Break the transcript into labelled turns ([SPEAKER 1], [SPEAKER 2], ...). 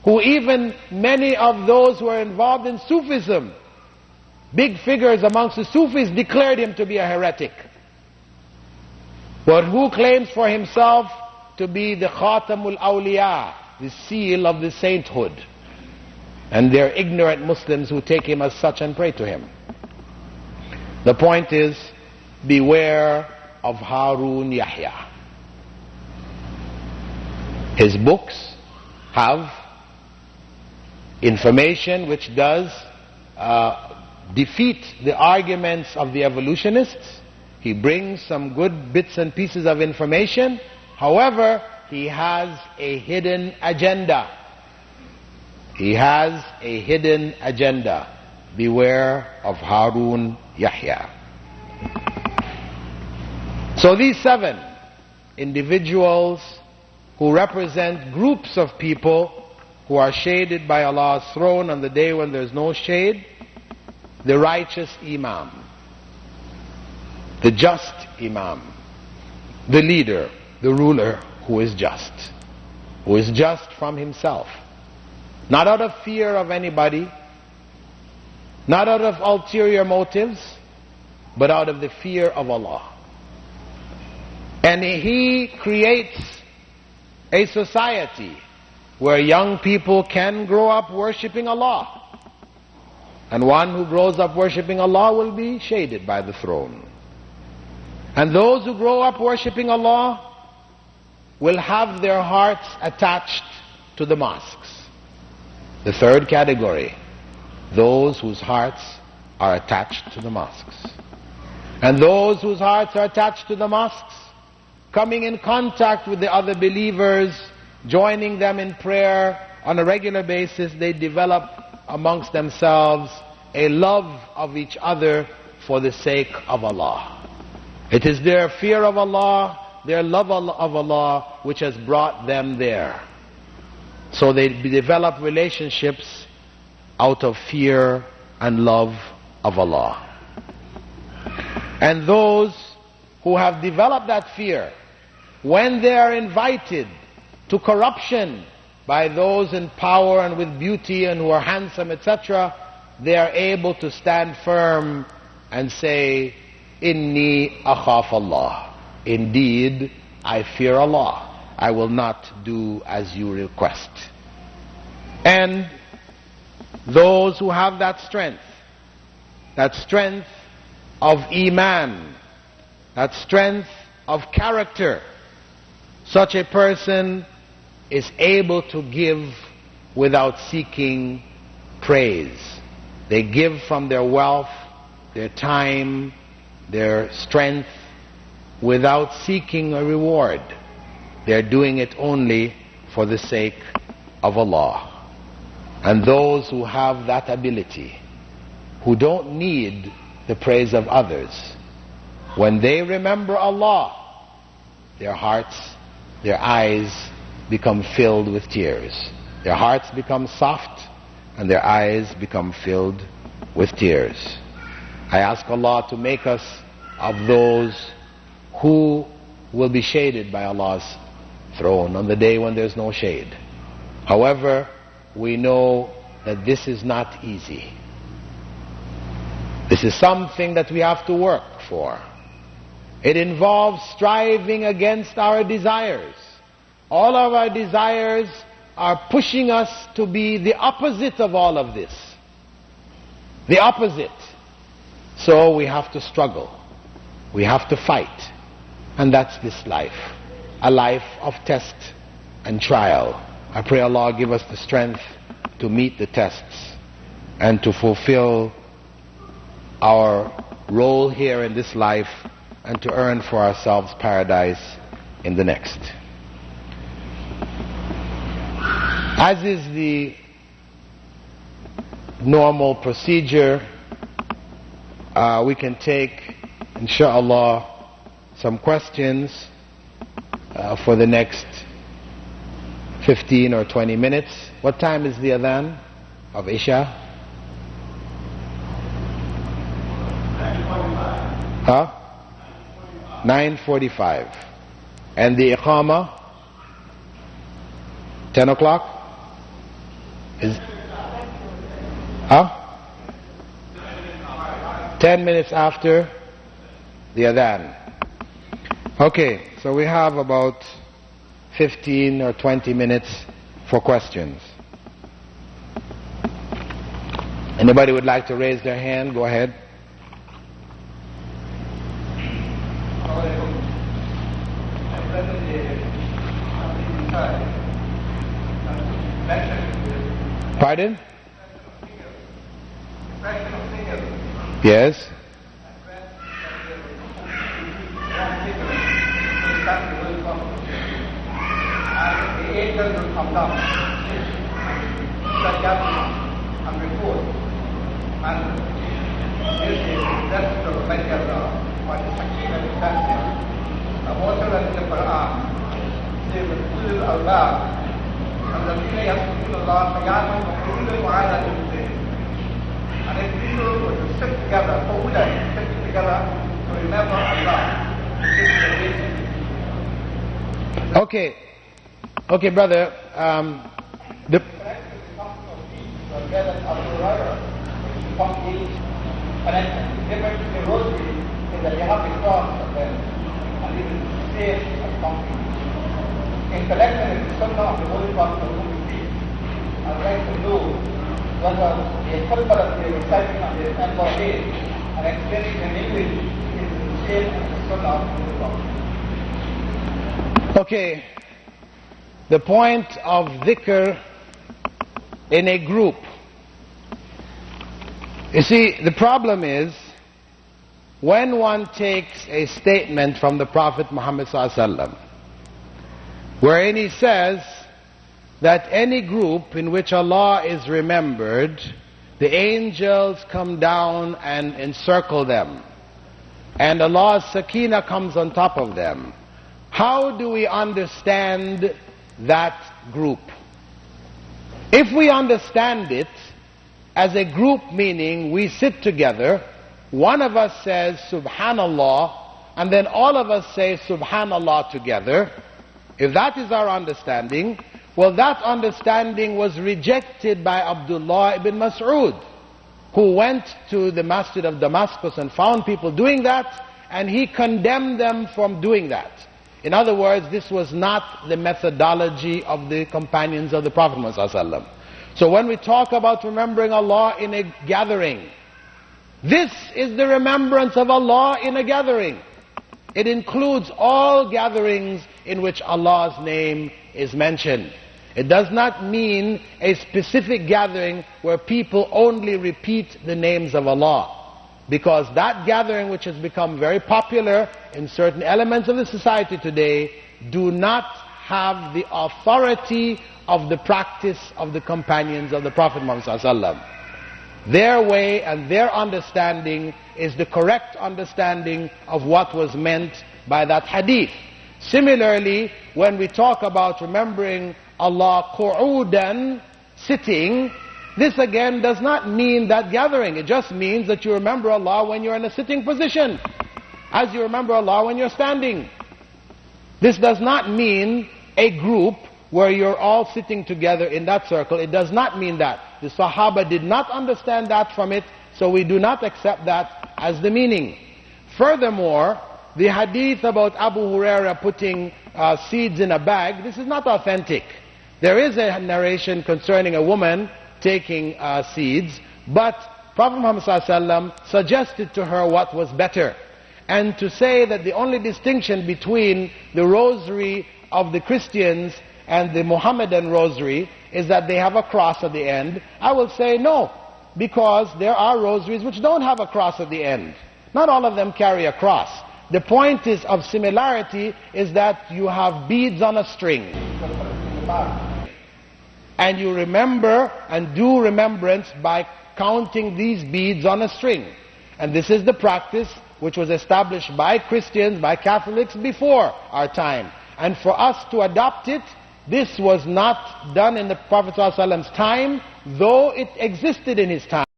[SPEAKER 1] who even many of those who are involved in Sufism, big figures amongst the Sufis, declared him to be a heretic. But who claims for himself to be the Khatamul Awliya, the seal of the sainthood. And they're ignorant Muslims who take him as such and pray to him. The point is, beware of Harun Yahya. His books have information which does defeat the arguments of the evolutionists. He brings some good bits and pieces of information. However, he has a hidden agenda. He has a hidden agenda. Beware of Harun Yahya. So these 7 individuals who represent groups of people who are shaded by Allah's throne on the day when there's no shade: the righteous Imam, the just Imam, the leader, the ruler who is just from himself, not out of fear of anybody, not out of ulterior motives, but out of the fear of Allah. And he creates a society where young people can grow up worshipping Allah. And one who grows up worshipping Allah will be shaded by the throne. And those who grow up worshipping Allah will have their hearts attached to the mosques. The third category, those whose hearts are attached to the mosques. And those whose hearts are attached to the mosques, coming in contact with the other believers, joining them in prayer on a regular basis, they develop amongst themselves a love of each other for the sake of Allah. It is their fear of Allah, their love of Allah, which has brought them there. So they develop relationships out of fear and love of Allah. And those who have developed that fear, when they are invited to corruption by those in power and with beauty and who are handsome, etc., they are able to stand firm and say, Inni akhaf Allah. Indeed, I fear Allah. I will not do as you request. And those who have that strength of Iman, that strength of character, such a person is able to give without seeking praise. They give from their wealth, their time, their strength, without seeking a reward. They're doing it only for the sake of Allah. And those who have that ability, who don't need the praise of others, when they remember Allah, their hearts, their eyes become filled with tears. Their hearts become soft and their eyes become filled with tears. I ask Allah to make us of those who will be shaded by Allah's throne on the day when there's no shade. However, we know that this is not easy. This is something that we have to work for. It involves striving against our desires. All of our desires are pushing us to be the opposite of all of this. The opposite. So we have to struggle. We have to fight. And that's this life. A life of test and trial. I pray Allah give us the strength to meet the tests and to fulfill our role here in this life and to earn for ourselves paradise in the next. As is the normal procedure, we can take, inshallah, some questions for the next 15 or 20 minutes. What time is the adhan of Isha? 9:45. And the Iqama? 10 o'clock? Is, huh? 10 minutes after the adhan. Okay, so we have about 15 or 20 minutes for questions. Anybody would like to raise their hand? Go ahead. Pardon? Yes.
[SPEAKER 2] The angels will come down, and report. And this is that's the method what is actually effective. Also in the Quran, they will pull Allah, and the people have to Allah, and if people were to sit together, sit together to remember Allah,
[SPEAKER 1] Okay. Okay, brother. The
[SPEAKER 2] in collection is the sunnah of the Holy Prophet of whom we I'd like to know whether the khutbah that they are reciting on the Anwar Day and explaining in English is the same as the sunnah of the Holy Prophet.
[SPEAKER 1] Okay. The point of dhikr in a group. You see, the problem is when one takes a statement from the Prophet Muhammad ﷺ, wherein he says that any group in which Allah is remembered, the angels come down and encircle them, and Allah's sakina comes on top of them. How do we understand that group? If we understand it as a group, meaning we sit together, one of us says Subhanallah, and then all of us say Subhanallah together. If that is our understanding, well, that understanding was rejected by Abdullah ibn Mas'ud, who went to the Masjid of Damascus and found people doing that, and he condemned them from doing that. In other words, this was not the methodology of the companions of the Prophet ﷺ. So when we talk about remembering Allah in a gathering, this is the remembrance of Allah in a gathering. It includes all gatherings in which Allah's name is mentioned. It does not mean a specific gathering where people only repeat the names of Allah. Because that gathering, which has become very popular in certain elements of the society today, do not have the authority of the practice of the companions of the Prophet Muhammad ﷺ. Their way and their understanding is the correct understanding of what was meant by that hadith. Similarly, when we talk about remembering Allah qu'udan, sitting, this again does not mean that gathering. It just means that you remember Allah when you're in a sitting position, as you remember Allah when you're standing. This does not mean a group where you're all sitting together in that circle. It does not mean that. The Sahaba did not understand that from it, so we do not accept that as the meaning. Furthermore, the hadith about Abu Huraira putting seeds in a bag, this is not authentic. There is a narration concerning a woman taking seeds, but Prophet Muhammad ﷺ suggested to her what was better. And to say that the only distinction between the rosary of the Christians and the Mohammedan rosary is that they have a cross at the end, I will say no, because there are rosaries which don't have a cross at the end. Not all of them carry a cross. The point is of similarity is that you have beads on a string, and you remember and do remembrance by counting these beads on a string. And this is the practice which was established by Christians, by Catholics before our time. And for us to adopt it, this was not done in the Prophet ﷺ's time, though it existed in his time.